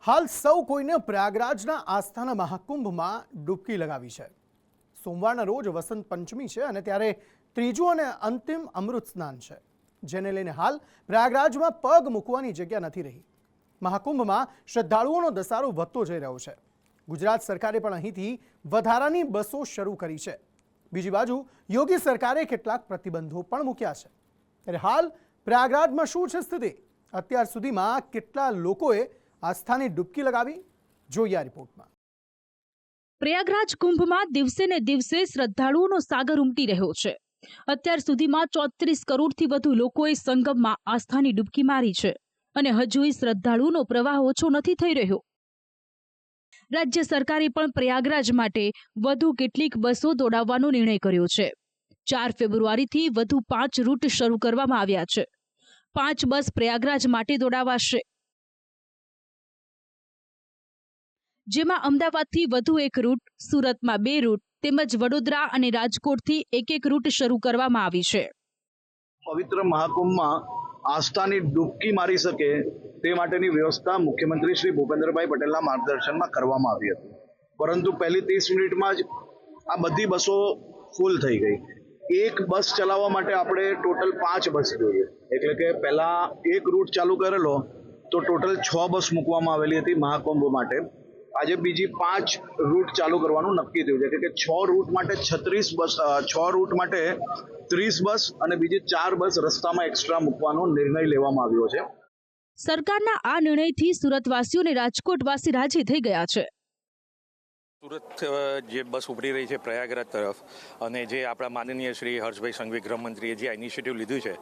હાલ સૌ કોઈને પ્રયાગરાજના આસ્થાના મહાકુંભમાં ડૂબકી લગાવી છે। સોમવારના રોજ વસંત પંચમી છે અને ત્યારે ત્રીજું અને અંતિમ અમૃત સ્નાન છે, જેને લઈને હાલ પ્રયાગરાજમાં પગ મૂકવાની જગ્યા નથી રહી। મહાકુંભમાં શ્રદ્ધાળુઓનો ધસારો વધતો જઈ રહ્યો છે। ગુજરાત સરકારે પણ અહીંથી વધારાની બસો શરૂ કરી છે। બીજી બાજુ યોગી સરકારે કેટલાક પ્રતિબંધો પણ મૂક્યા છે। ત્યારે હાલ પ્રયાગરાજમાં શું છે સ્થિતિ? અત્યાર સુધીમાં કેટલા લોકોએ આસ્થાની ડૂબકી લગાવી? જોઈએ આ રિપોર્ટમાં। પ્રયાગરાજ કુંભમાં દિવસે ને દિવસે શ્રદ્ધાળુઓનો સાગર ઉમટી રહ્યો છે। અત્યાર સુધીમાં 34 કરોડથી વધુ લોકોએ સંગમમાં આસ્થાની ડૂબકી મારી છે અને હજુય શ્રદ્ધાળુઓનો પ્રવાહ ઓછો નથી થઈ રહ્યો। રાજ્ય સરકારે પણ પ્રયાગરાજ માટે વધુ કેટલીક બસો દોડાવવાનો નિર્ણય કર્યો છે। 4 ફેબ્રુઆરીથી વધુ 5 રૂટ શરૂ કરવામાં આવ્યા છે। 5 બસ પ્રયાગરાજ માટે દોડાવાશે, જેમાં અમદાવાદથી વધુ 1 રૂટ, સુરતમાં 2 રૂટ તેમજ વડોદરા અને રાજકોટથી એક રૂટ શરૂ કરવામાં આવી છે। પવિત્ર મહાકુંભમાં આસ્થાની ડૂબકી મારી શકે તે માટેની વ્યવસ્થા મુખ્યમંત્રી શ્રી ભૂપેન્દ્રભાઈ પટેલના માર્ગદર્શનમાં કરવામાં આવી હતી, પરંતુ પહેલી 30 મિનિટમાં જ આ બધી બસો ફૂલ થઈ ગઈ। એક બસ ચલાવવા માટે આપણે ટોટલ 5 બસ જોઈએ, એટલે કે પહેલા એક રૂટ ચાલુ કરેલો તો ટોટલ 6 બસ મૂકવામાં આવેલી હતી મહાકુંભ માટે। આજે બીજી 5 રૂટ ચાલુ કરવાનું નક્કી થયું છે કે 6 રૂટ માટે 36 બસ, 6 રૂટ માટે 30 બસ અને બીજી 4 બસ રસ્તામાં એક્સ્ટ્રા મૂકવાનો નિર્ણય લેવામાં આવ્યો છે। સરકારના આ નિર્ણયથી સુરતવાસીઓ અને રાજકોટવાસી રાજી થઈ ગયા છે। સુરત જે બસ ઉપડી રહી છે પ્રયાગરાજ તરફ, અને જે આપણા માનનીય શ્રી હર્ષભાઈ સંઘવી ગૃહમંત્રીએ જે ઇનિશિયેટિવ લીધું છે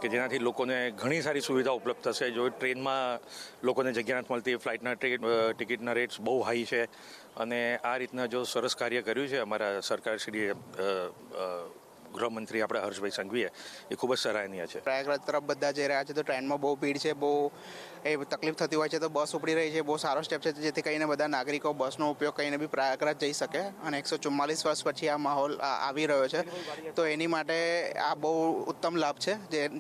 કે જેનાથી લોકોને ઘણી સારી સુવિધા ઉપલબ્ધ થશે। જો ટ્રેનમાં લોકોને જગ્યા નથી મળતી, ફ્લાઇટના ટિકિટના રેટ્સ બહુ હાઈ છે, અને આ રીતના જો સરસ કાર્ય કર્યું છે અમારા સરકારશ્રીએ, ગૃહમંત્રી આપણા હર્ષભાઈ સંઘવીએ, એ ખૂબ જ સરાહનીય છે। પ્રયાગરાજ તરફ બધા જઈ રહ્યા છે તો ટ્રેનમાં બહુ ભીડ છે, બહુ તકલીફ થતી હોય છે, તો બસ ઉપડી રહી છે, બહુ સારો સ્ટેપ છે, જેથી કરીને બધા નાગરિકો બસનો ઉપયોગ કરીને બી પ્રયાગરાજ જઈ શકે। અને 144 વર્ષ પછી આ માહોલ આવી રહ્યો છે, તો એની માટે આ બહુ ઉત્તમ લાભ છે,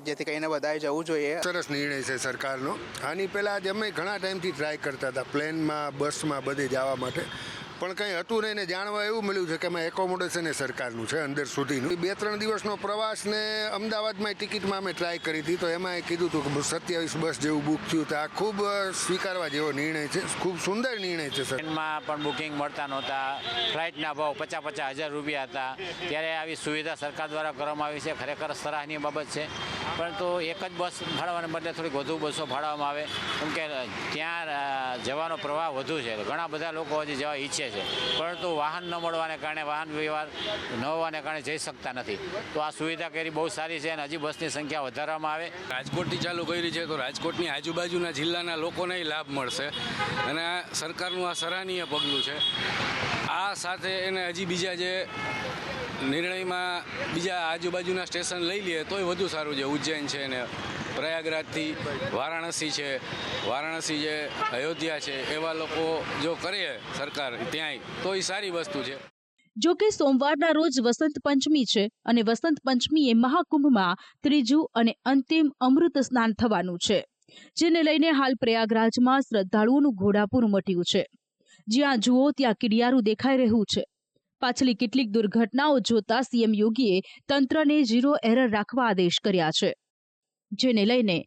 જેથી કરીને બધાએ જવું જોઈએ। સરસ નિર્ણય છે સરકારનો। આની પહેલા જ અમે ઘણા ટાઈમથી ટ્રાય કરતા હતા પ્લેનમાં, બસમાં બધે જવા માટે, પણ કંઈ હતું નહીં ને જાણવા એવું મળ્યું છે કે એમાં એકોમોડેશન એ સરકારનું છે અંદર સુધીનું। 2-3 દિવસનો પ્રવાસ ને અમદાવાદમાં ટિકિટમાં અમે ટ્રાય કરી હતી, તો એમાં કીધું હતું કે 27 બસ જેવું બુક થયું, તો આ ખૂબ સ્વીકારવા જેવો નિર્ણય છે, ખૂબ સુંદર નિર્ણય છે સર। ટ્રેનમાં પણ બુકિંગ મળતા નહોતા, ફ્લાઇટના ભાવ 50-50 હજાર રૂપિયા હતા, ત્યારે આવી સુવિધા સરકાર દ્વારા કરવામાં આવી છે, ખરેખર સરાહનીય બાબત છે। પરંતુ એક જ બસ ભાડવાને બદલે થોડીક વધુ બસો ભાડવામાં આવે, કેમ કે ત્યાં જવાનો પ્રવાહ વધુ છે, ઘણા બધા લોકો હજી જવા ઈચ્છે છે, પરંતુ વાહન ન મળવાને કારણે, વાહન વ્યવહાર ન હોવાને કારણે જઈ શકતા નથી। તો આ સુવિધા કરી બહુ સારી છે અને હજી બસની સંખ્યા વધારવામાં આવે। રાજકોટથી ચાલુ કરી છે તો રાજકોટની આજુબાજુના જિલ્લાના લોકોને લાભ મળશે, અને સરકારનું આ સરાહનીય પગલું છે। આ સાથે એને હજી બીજા જે નિર્ણયમાં બીજા આજુબાજુના સ્ટેશન લઈ લઈએ તોય વધુ સારું છે। ઉજ્જૈન છે ને પ્રયાગરાજથી વારાણસી છે, વારાણસી જે અયોધ્યા છે, એવા લોકો જો કરે સરકાર ત્યાંય તો એ સારી વસ્તુ છે। જો કે સોમવારના રોજ વસંત પંચમી છે અને વસંત પંચમીએ મહાકુંભમાં ત્રીજું અને અંતિમ અમૃત સ્નાન થવાનું છે, જેને લઈને હાલ પ્રયાગરાજમાં શ્રદ્ધાળુઓનું ઘોડાપૂર ઉમટ્યું છે। જ્યાં જુઓ ત્યાં કીડિયારું દેખાઈ રહ્યું છે। પાછલી કેટલીક દુર્ઘટનાઓ જોતા સીએમ યોગીએ તંત્રને 0 એરર રાખવા આદેશ કર્યા છે, જેને લઈને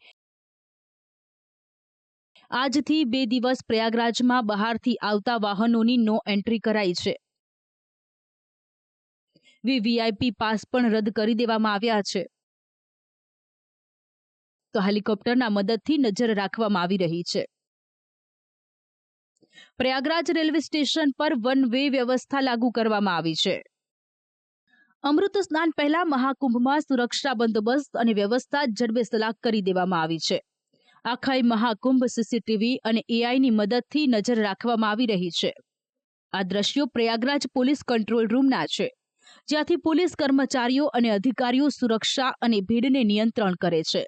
આજથી 2 દિવસ પ્રયાગરાજમાં બહારથી આવતા વાહનોની નો એન્ટ્રી કરાઈ છે। વીવીઆઈપી પાસ પણ રદ કરી દેવામાં આવ્યા છે, તો હેલિકોપ્ટરના મદદથી નજર રાખવામાં આવી રહી છે। પ્રયાગરાજ રેલવે સ્ટેશન પર 1 વે વ્યવસ્થા લાગુ કરવામાં આવી છે। અમૃત સ્નાન પહેલા મહાકુંભમાં સુરક્ષા બંદોબસ્ત અને વ્યવસ્થા જડબેસલાક કરી દેવામાં આવી છે। આખા મહાકુંભ સીસીટીવી અને એઆઈની મદદથી નજર રાખવામાં આવી રહી છે। આ દ્રશ્યો પ્રયાગરાજ પોલીસ કંટ્રોલ રૂમના છે, જ્યાંથી પોલીસ કર્મચારીઓ અને અધિકારીઓ સુરક્ષા અને ભીડને નિયંત્રણ કરે છે।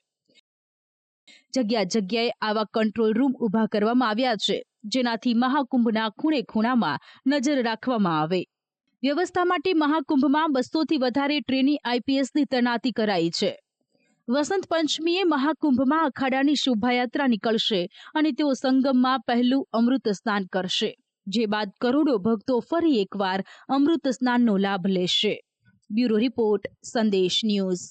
જગ્યા જગ્યાએ આવા કંટ્રોલ રૂમ ઊભા કરવામાં આવ્યા છે, જેનાથી મહાકુંભના ખૂણે ખૂણામાં નજર રાખવામાં આવે। વ્યવસ્થા માટે મહાકુંભમાં 200થી વધારે ટ્રેની આઈપીએસની તૈનાતી કરાઈ છે। વસંત પંચમીએ મહાકુંભમાં અખાડાની શોભાયાત્રા નીકળશે અને તેઓ સંગમમાં પહેલું અમૃત સ્નાન કરશે, જે બાદ કરોડો ભક્તો ફરી એકવાર અમૃત સ્નાનનો લાભ લેશે. બ્યુરો રિપોર્ટ, સંદેશ ન્યૂઝ.